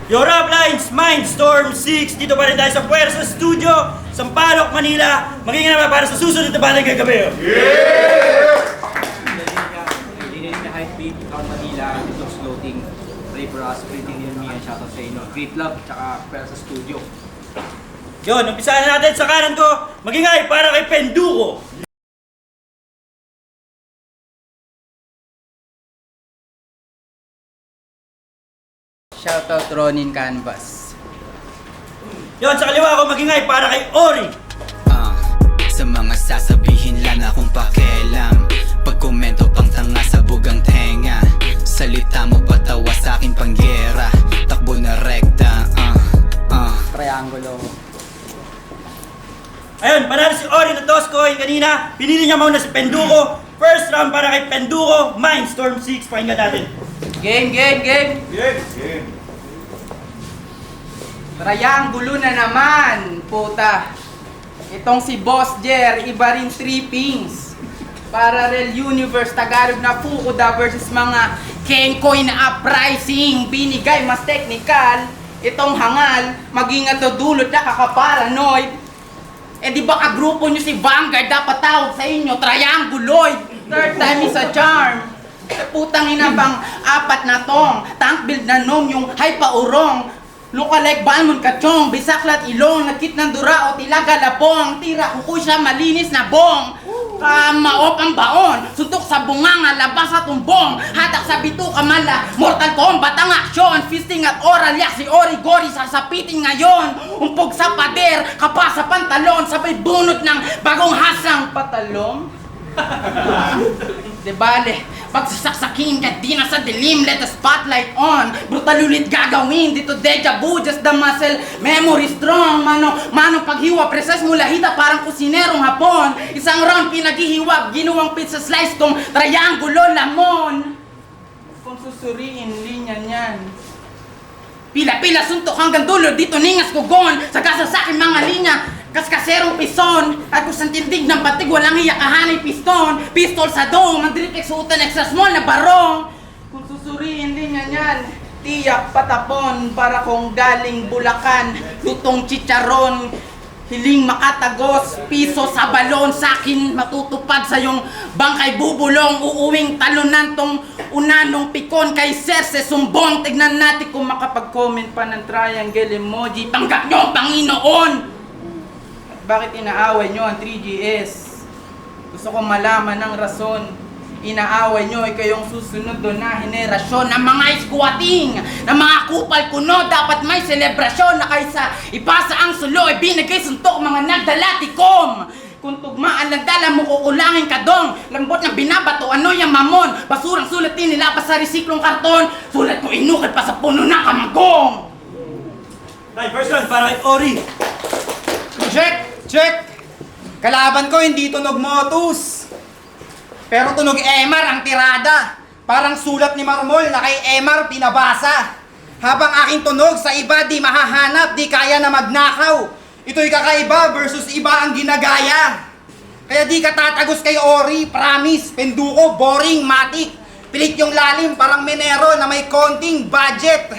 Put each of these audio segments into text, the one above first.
Your Uplines, Mindstorm 6. Dito pa rin tayo sa Puwersa Studio, Sampaloc, Manila. Magiging naman para sa susunod na batang gagabi. Engineering na Hypebeat, Town Manila, Detox Floating, Pray for Us, Printing Near Me, and shoutout sa inyo. Great Love, tsaka Puwersa Studio. Yun, umpisahan natin sa kanan ko. Magingay para kay Penduko. Shoutout Ronin Canvas. Yun, sa kaliwa ko, magingay para kay Ori. Sa mga sasabihin lang akong pakialam. Pagkomento pang tanga sa bugang tenga. Salita mo patawa sa akin panggera. Takbo na rekta. Triangulo. Ayun, panalo si Ori na toss ko kanina. Pinili niya muna si Penduko. First round para kay Penduko, Mindstorm 6. Pakinggan natin. Game. Triangulo na naman, puta. Itong si Boss Jer, iba rin trippings. Parallel Universe, Tagalog na Fukuda versus mga Kenkoy na uprising. Binigay mas technical. Itong hangal, maging ato dulot na kakaparanoid. Eh di ba kagrupo nyo si Vanguard, dapat tawag sa inyo, trianguloid. Third time is a charm. Putang ina bang apat na tong, tank build na nom yung hay paurong. Lookalike balmon kachong, bisaklat ilong, nakit ng dura o tilaga lapong. Tira kukuy siya malinis na bong. Kamaop ang baon, suntok sa bunganga, labas sa tumbong. Hatak sa bito kamala, Mortal Kombat ang aksyon. Fisting at oral, yak si Origori sasapitin ngayon. Umpog sa pader, kapa sa pantalon, sabay bunot ng bagong hasang patalong. De bale, pagsasaksakin ka di na sa dilim, let the spotlight on. Brutal ulit gagawin, dito deja vu, just the muscle memory strong. Mano paghiwa, precise mula hita parang kusinerong hapon. Isang round pinaghihiwag, ginawang pizza slice tong triangulo lamon. Kung susuriin, linya niyan. Pila-pila suntok hanggang dulo, dito ningas kugon. Sa kasasakin mga linya, kaskaserong pison. At kung saan tindig ng batig, walang iyakahanay piston. Pistol sa dome, ang drip exutan extra small na barong. Kung susuriin linya niyan, tiyak patapon para kung galing Bulacan. Lutong chicharon, hiling makatagos, piso sa balon. Sakin matutupad sa yung bangkay bubulong. Uuwing talunan tong unanong pikon kay Serse sumbong. Tignan natin kung makapag-comment pa ng triangle emoji. Tanggap nyo ang Panginoon! Bakit inaaway nyo ang 3GS? Gusto ko malaman ng rason. Inaaway nyo ay kayong susunod doon na henerasyon ng mga squatting, ng mga kupal kuno. Dapat may selebrasyon na kaysa ipasa ang sulo ay binigay suntok mga nagdalatikom. Kung tugmaan nagdala mo kukulangin ka dong. Lambot ng binabato, ano yung mamon? Basurang sulat din nila pa sa resiklong karton. Sulat ko inukit pa sa puno ng kamagong. Right, first round para kay Ori. Check! Kalaban ko hindi tunog Motus. Pero tunog Emar ang tirada. Parang sulat ni Marmol na kay Emar pinabasa. Habang aking tunog sa iba di mahahanap, di kaya na magnakaw. Ito'y kakaiba versus iba ang ginagaya. Kaya di ka tatagos kay Ori, promise, Penduko, boring, matik. Pilit yung lalim, parang Menero na may konting budget.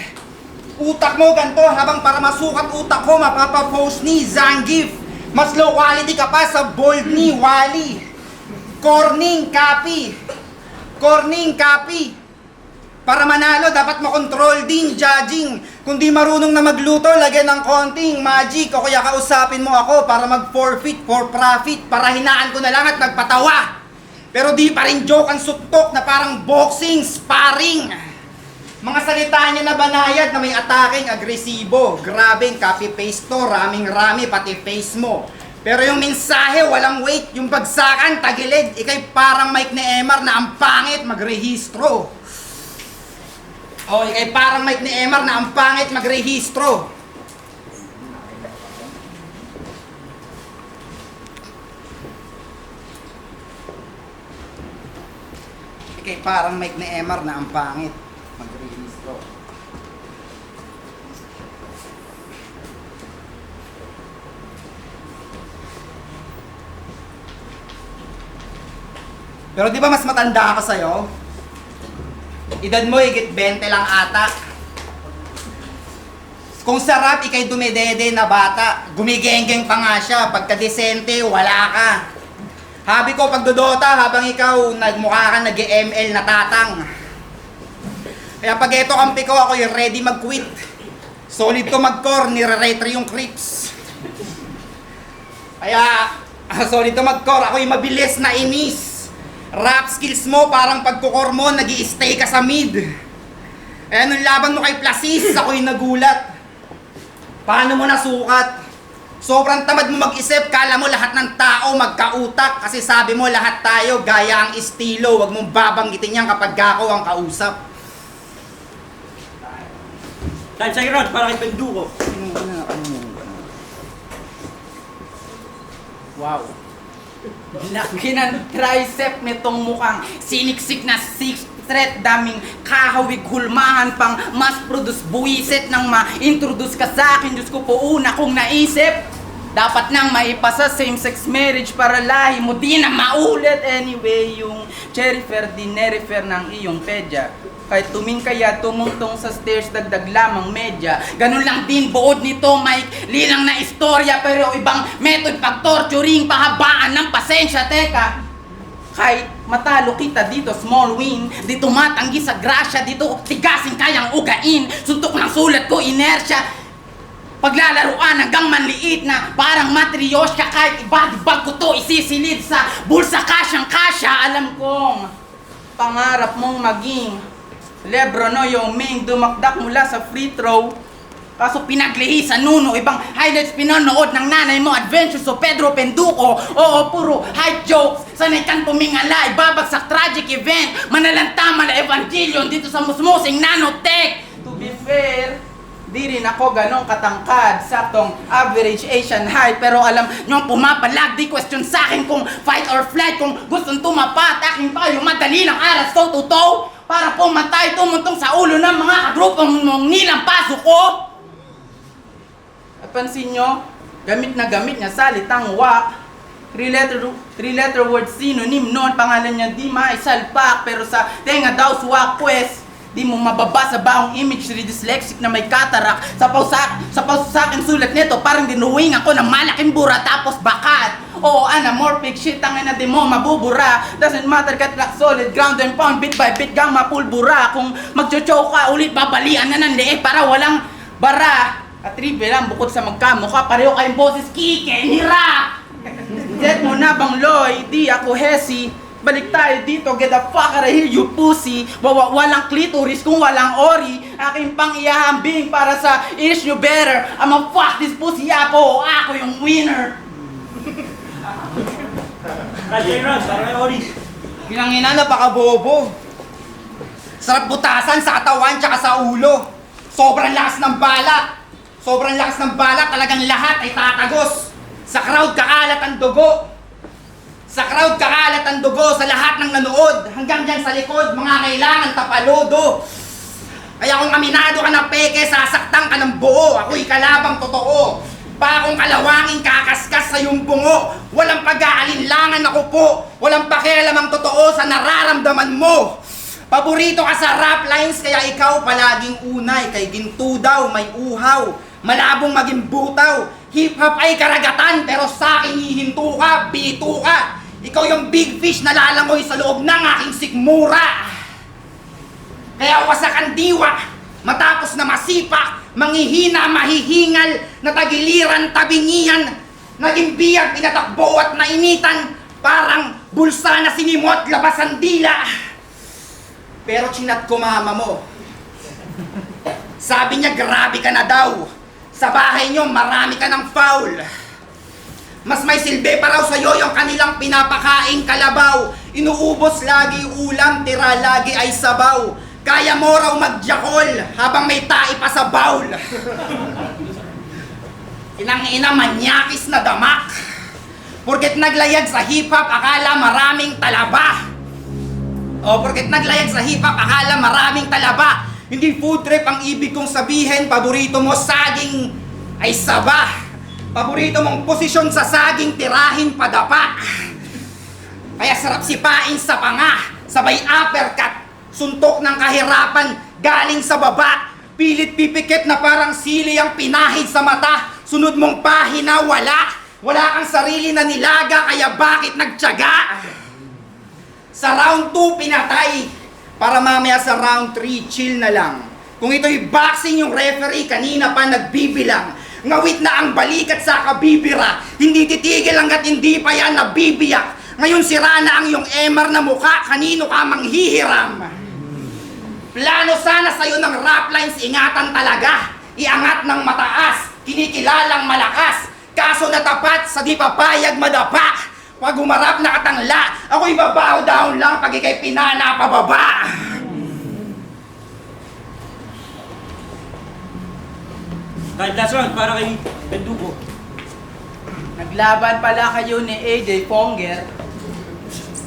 Utak mo ganto habang para masukat utak ko, mapapapost ni Zangief. Mas low quality ka pa sa bold ni Wally. Corning copy. Para manalo, dapat makontrol din judging. Kung di marunong na magluto, lagyan ng konting magic. O kaya kausapin mo ako para mag-forfeit for profit. Para hinaan ko na lang at nagpatawa. Pero di pa rin joke ang suntok na parang boxing, sparring. Mga salita niya na banayad na may ataking agresibo. Grabing copy-paste to, raming-rami pati face mo. Pero yung mensahe walang weight, yung bagsakan tagilid. Ikay parang Mike ni Emar na ang pangit magrehistro. O ikay parang Mike ni Emar na ang pangit magrehistro. Ikay parang Mike ni Emar na ang pangit magrehistro. Pero di ba mas matanda ako sa'yo? Edad mo higit 20 lang ata. Kung sarap, ikay dumedede na bata. Gumigengeng pa nga siya. Pagka-desente, wala ka. Habi ko pagdodota habang ikaw nagmukha ka nag-ML na tatang. Kaya pag eto kampi ko, ako yung ready mag-quit. Solid to mag-core, nire-retry yung creeps. Kaya, solid to mag-core, ako yung mabilis na inis. Rap skills mo, parang pagkukor mo, nag-i-stay ka sa mid. Kaya nung laban mo kay Placis, ako yung nagulat. Paano mo nasukat? Sobrang tamad mo mag-isip, kala mo lahat ng tao magkautak. Kasi sabi mo lahat tayo gaya ang estilo, wag mong babanggitin yan kapag ako ang kausap. Time second round, para kay Penduko. Wow. Laki ng tricep nitong mukhang siniksik na six threat, daming kahawig hulmahan pang mass produce buwisit nang ma-introduce ka sa akin. Diyos ko po, una kong naisip, dapat nang maipasa same-sex marriage para lahi mo di na maulit. Anyway, yung cherry fair di nerifer ng iyong pedya. Kahit tuming kaya tumungtong sa stairs, dagdag lamang medya. Ganun lang din buod nito, Mike. Lilang na istorya, pero ibang method pag-torturing, pahabaan ng pasensya. Teka, kahit matalo kita dito, small win. Di tumatanggi sa grasya, dito tigasin kayang ugain. Suntok ng sulat ko, inertia. Paglalaruan hanggang manliit na parang matryoshka. Kahit ibag ko to isisilid sa bulsa kasyang kasya. Alam kong pangarap mong maging Lebron o Yao Ming, dumakdak mula sa free throw. Kaso pinaglihi sa nuno, ibang highlights pinanood ng nanay mo, Adventures of Pedro Penduko. Oo, puro hype jokes, sanay kang tumingala, ibabagsak tragic event, manalanta mala evangelion dito sa musmusing nanotech. To be fair, di rin ako ganong katangkad, saktong average Asian height. Pero alam nyo pumapalag, di question sa akin kung fight or flight. Kung gustong tumapat, aking payo, madali lang aras toe to toe. Para pumatay, tumuntong sa ulo ng mga kagrupong mong nilampaso ko. At pansin nyo, gamit na gamit niya salitang wak. Three-letter word synonym noon, pangalan niya di maisalpak. Pero sa tenga daw swak quest, di mo mababasa ba ang imagery dyslexic na may katarak. Sa akin sulat nito, parang dinuwing ako ng malaking bura tapos bakat. Oo, anamorphic shit, tangin na di mo mabubura. Doesn't matter kat rock solid, ground and pound, bit by bit gang mapulbura. Kung magchochow ka ulit, babalian na ng leeg para walang bara. At tribe lang, bukod sa magkamukha, pareho kayong boses, Kike, hira! Get mo na bang Loy, di ako Hesi. Balik tayo dito, get the fuck out of here, you pussy. Walang clitoris kung walang ori. Aking pang iahambing para sa is you better. I'ma fuck this pussy ako, ako yung winner. Time second round, para kay Ori. Pinangina, napakabobo. Sarap butasan sa katawan tsaka sa ulo. Sobrang lakas ng bala. Sobrang lakas ng bala, talagang lahat ay tatagos. Sa crowd kakalat ang dugo. Sa crowd kakalat ang dugo sa lahat ng nanood. Hanggang dyan sa likod, mga kailangan tapalodo. Kaya kung aminado ka ng peke, sasaktan ka ng buo. Ako'y kalabang totoo. Bakong kalawangin kakaskas sa iyong bungo. Walang pag-aalinlangan ako po. Walang pakialam ang totoo sa nararamdaman mo. Paborito ka sa rap lines, kaya ikaw palaging unay. Kay ginto daw may uhaw, malabong maging butaw. Hip-hop ay karagatan, pero sa akin hihinto ka, bito ka. Ikaw yung big fish na lalangoy sa loob ng aking sikmura. Kaya wasak ang diwa, matapos na masipa, manghihina, mahihingal, natagiliran, tabingihan, naging biyag, pinatakbo at nainitan, parang bulsa na sinimot, labas ang dila. Pero chinat ko mama mo. Sabi niya grabe ka na daw. Sa bahay niyo marami ka ng foul. Mas may silbi pa raw sa'yo yung kanilang pinapakaing kalabaw. Inuubos lagi ulam, tira lagi ay sabaw. Kaya mo raw magjakol habang may tai pa sa bawl. Inang-ina manyakis na damak. Porket naglayag sa hip-hop, akala maraming talaba. O porket naglayag sa hip-hop, akala maraming talaba. Hindi food trip ang ibig kong sabihin. Paborito mo saging ay saba. Paborito mong posisyon sa saging, tirahin padapa. Kaya sarap sipain sa panga, sabay uppercut, suntok ng kahirapan galing sa baba. Pilit pipikit na parang sili ang pinahid sa mata. Sunod mong pahina, wala. Wala kang sarili na nilaga, kaya bakit nagtiyaga? Sa round 2, pinatay. Para mamaya sa round 3, chill na lang. Kung ito'y boxing, yung referee kanina pa nagbibilang. Ngawit na ang balikat sa kabibira. Hindi titigil hanggat hindi pa yan nabibiyak. Ngayon sira na ang iyong MR na mukha, kanino ka manghihiram? Plano sana sa'yo ng rap lines, ingatan talaga. Iangat ng mataas, kinikilalang malakas. Kaso natapat sa di papayag madapa. Pag umarap na katangla, ako'y babaw down lang pag ikay pinana pababa. Kahit last round, para kay Bendugo. Naglaban pala kayo ni AJ Ponger.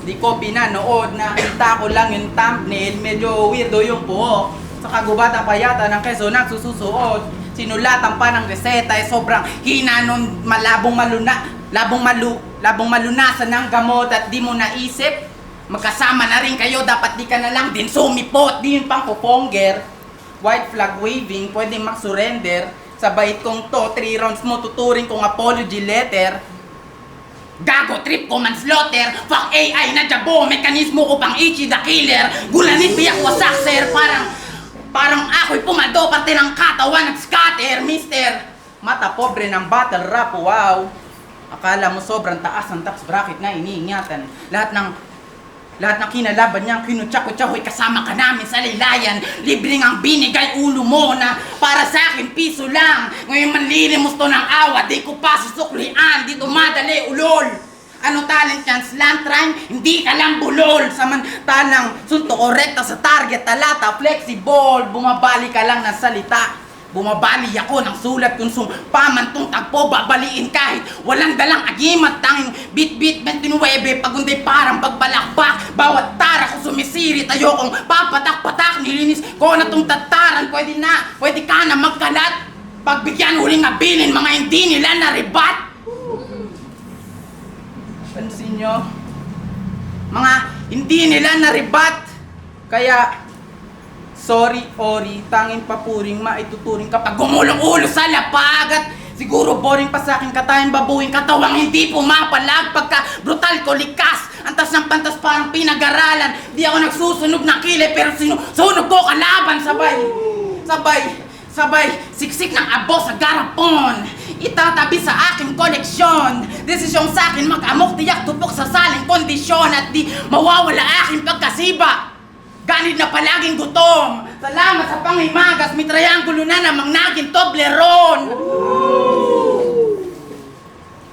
Di ko pinanood, nakita ko lang yung thumbnail, medyo weirdo yung buhok. Sa kagubatan pa yata ng keso nagsususuot. Sinulatan pa ng reseta, sobrang hina nun, labong malunasan ng gamot at di mo naisip. Magkasama na rin kayo, dapat di ka na lang din sumipot, di yun pang Ponger. White flag waving, pwede mag-surrender. Sa bait kong to, 3 rounds mo tuturing kong apology letter. Gago trip ko manslaughter, fuck AI na jabo, mekanismo ko pang Ichi the killer. Gulanit biyak wasak sir, parang ako'y pumado, parte ng katawan nag-scatter, mister. Mata pobre ng battle rap, wow. Akala mo sobrang taas ang tax bracket na iniingatan. Lahat ng kinalaban niyang kinutsak-utsakoy kasama ka namin sa laylayan. Libreng ang binigay ulo mo na para sa akin piso lang. Ngayon manlilimos to ng awa, di ko pa susuklian, di tumadali ulol. Ano talent yan? Slant rhyme? Hindi ka lang bulol. Samantalang sunto korekta sa target, talata, flexible. Bumabali ka lang ng salita. Bumabali ako ng sulat kung sumpaman tong tagpo, babaliin kahit walang dalang agimat, tanging bit-bit 29, pagunday parang pagbalakbak, bawat tara ko sumisiri, tayo kong papatak-patak, nilinis ko na tong tataran, pwede ka na magkalat, pagbigyan huling abilin, mga hindi nila naribat. Pansin nyo? Mga hindi nila naribat, kaya sorry, Ori, tanging papuring maituturing kapag gumulong ulo sa lapag. At siguro boring pa sa akin katayang babuing katawang hindi pumapalag. Pagka brutal ko likas, antas ng pantas parang pinag-aralan. Di ako nagsusunog ng kilay pero sinusunog ko kalaban. Sabay, siksik ng abo sa garapon. Itatabi sa aking koleksyon. Desisyong sa akin mag-amok, tiyak tupok sa saling kondisyon. At di mawawala aking pagkasiba. Ganid na palaging gutom. Salamat sa pangimagas, may triangulo na namang naging Toblerone.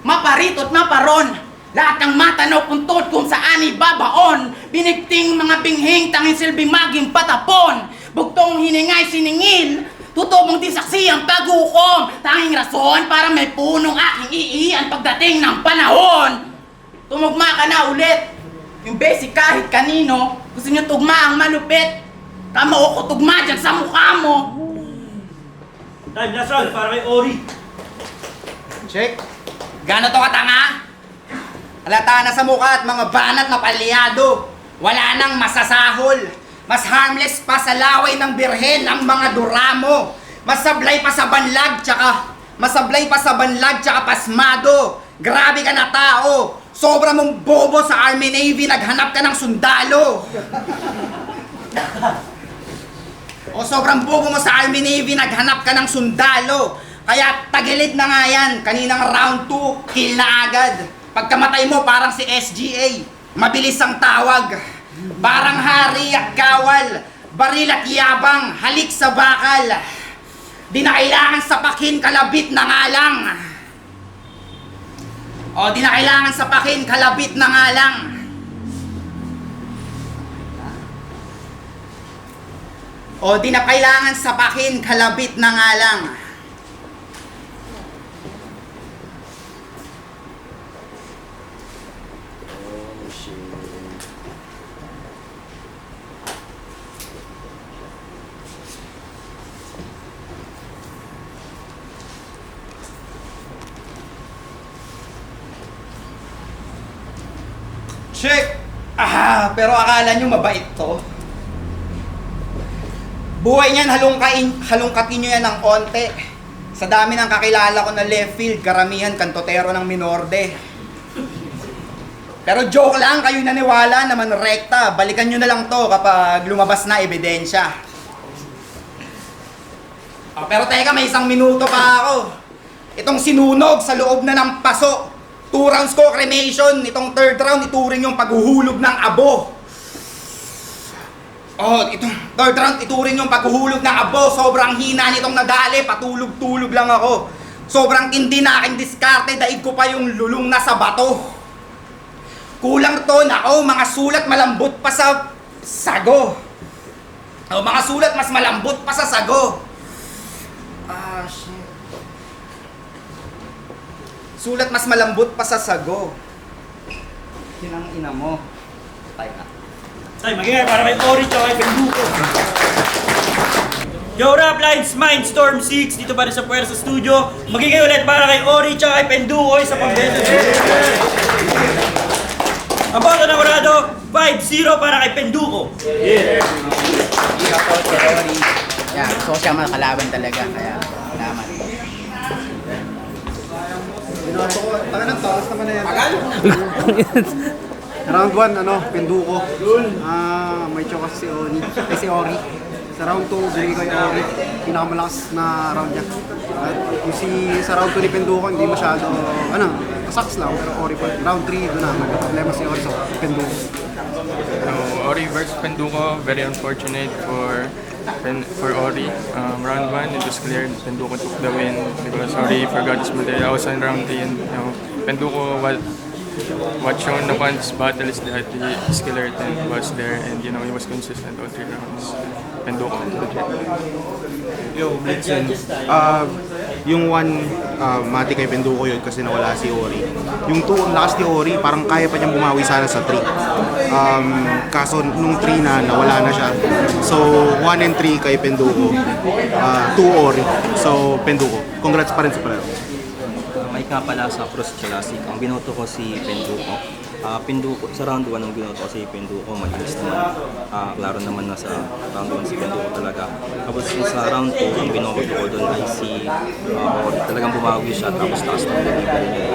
Maparito't maparon, lahat ng matanaw puntod kung saan ibabaon. Binigting mga binghing, tanging silbing maging patapon. Bugtong hiningay siningil, tutubong di saksi ang paghukom. Tanging rason para may punong aking iiyan pagdating ng panahon. Tumugma ka na ulit. Yung basic kahit kanino, gusto nyo tugma ang malupit. Kamao ko tugma dyan sa mukha mo. Time, last round, para kay Ori. Check. Gano to katanga? Halata na sa mukha at mga banat na palyado. Wala nang masasahol. Mas harmless pa sa laway ng birhen ang mga duramo. Masablay pa sa banlag tsaka pasmado. Grabe ka na tao. Sobra mong bobo sa Army Navy, naghanap ka ng sundalo. O sobrang bobo mo sa Army Navy, naghanap ka ng sundalo. Kaya tagilid na nga yan, kaninang round 2, kill na agad. Pagkamatay mo parang si SGA, mabilis ang tawag. Parang hari at kawal, baril at yabang, halik sa bakal. Di na kailangan sapakin, kalabit na nga lang. O di na kailangan sapakin, kalabit na nga lang. O di na kailangan sapakin, kalabit na nga lang. Check! Pero akala nyo mabait to? Buhay niyan, halungkatin nyo yan ng onte. Sa dami ng kakilala ko na left field, karamihan kantotero ng Minorde. Pero joke lang, kayo naniwala naman rekta. Balikan nyo na lang to kapag lumabas na ebidensya. Pero teka, may 1 minuto pa ako. Itong sinunog sa loob na ng paso. 2 rounds ko cremation. Itong 3rd round, ituring yung paghuhulog ng abo. Itong 3rd round, ituring yung paghuhulog ng abo. Sobrang hina nitong nadali. Patulog-tulog lang ako. Sobrang tindi na aking diskarte. Daig ko pa yung lulong na sa bato. Kulang to, nako, mga sulat malambot pa sa sago. Mga sulat mas malambot pa sa sago. Shit. Sulat mas malambot pa sa sago. Yun ang ina mo. Patay ka. Ay, magiging para kay Ori tsaka kay Penduko. Yo, Rap Lines, Mindstorm 6, dito pa rin sa Puwersa Studio. Magiging ulit para kay Ori tsaka kay Penduko sa pambeto. Ang boto ng Orado, 5-0 para kay Penduko. Yan, gusto ko siya makalaban talaga, kaya salamat. Round 1, Penduko. May choke kasi si Ori. Sa round 2, binigay ko yung Ori. Pinakamalakas na round niya. At yung sa round 2 ni Penduko, hindi masyado, kasaks lang. Pero Ori pa. Round 3, doon na. Problema si Ori sa Penduko. Ori versus Penduko, very unfortunate for Ori. Round 1, it was clear Penduko took the win because Ori forgot his material. I was on round 3 and Penduko, what shown the one's battle is that his killer intent was there and he was consistent all 3 rounds. Penduko, legit. Yo, Blitzen. Yung 1, mati kay Penduko yun kasi nawala si Ori. Yung 2, ang lakas ni Ori, parang kaya pa niyang bumawi sana sa 3. Kaso nung 3 na, nawala na siya. So, 1 and 3 kay Penduko. 2 Ori. So, Penduko. Congrats pa rin sa palaro. May kapala sa Cross Classic. Ang binoto ko si Penduko. Sa round 1 ang binoto ko si Penduko. Malinis naman. Klaro naman na sa round 1 si Penduko talaga. Tapos sa round 2, ang binoto ko doon ay si Ori. Talagang bumawi siya tapos taas ng delivery niya.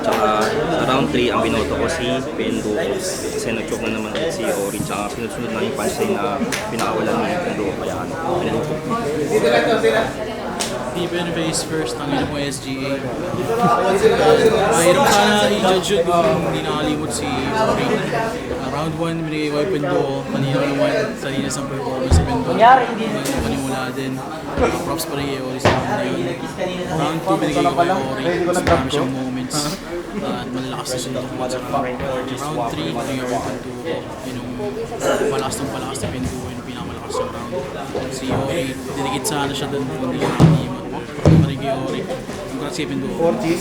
Tsaka sa round 3, ang binoto ko si Penduko. Kasi nag-choke na naman ulit si Ori. Tsaka pinagsunod na yung punchline na pinakawalan ni Penduko. Kaya Penduko. Even face first, ang ina mo SGA. Mahirap sana i-judge yun kung hindi nakalimot si Ori. Round 1, binigay ko yung Penduko. Kanina naman, talinas ang performance sa Penduko. Manimula din. Props pa rin kay Ori sa round na yun. Round 2, binigay ko kay Ori. Mas marami siyang moments. At malalakas na sunod ko sa round 3, binigay ko yung Penduko. Yung palakas ng palakas na Penduko, yung pinakamalakas yung round. Si Ori, didikit sana siya doon kung hindi nakalimot. Ori. Congrats kay Penduko. 40.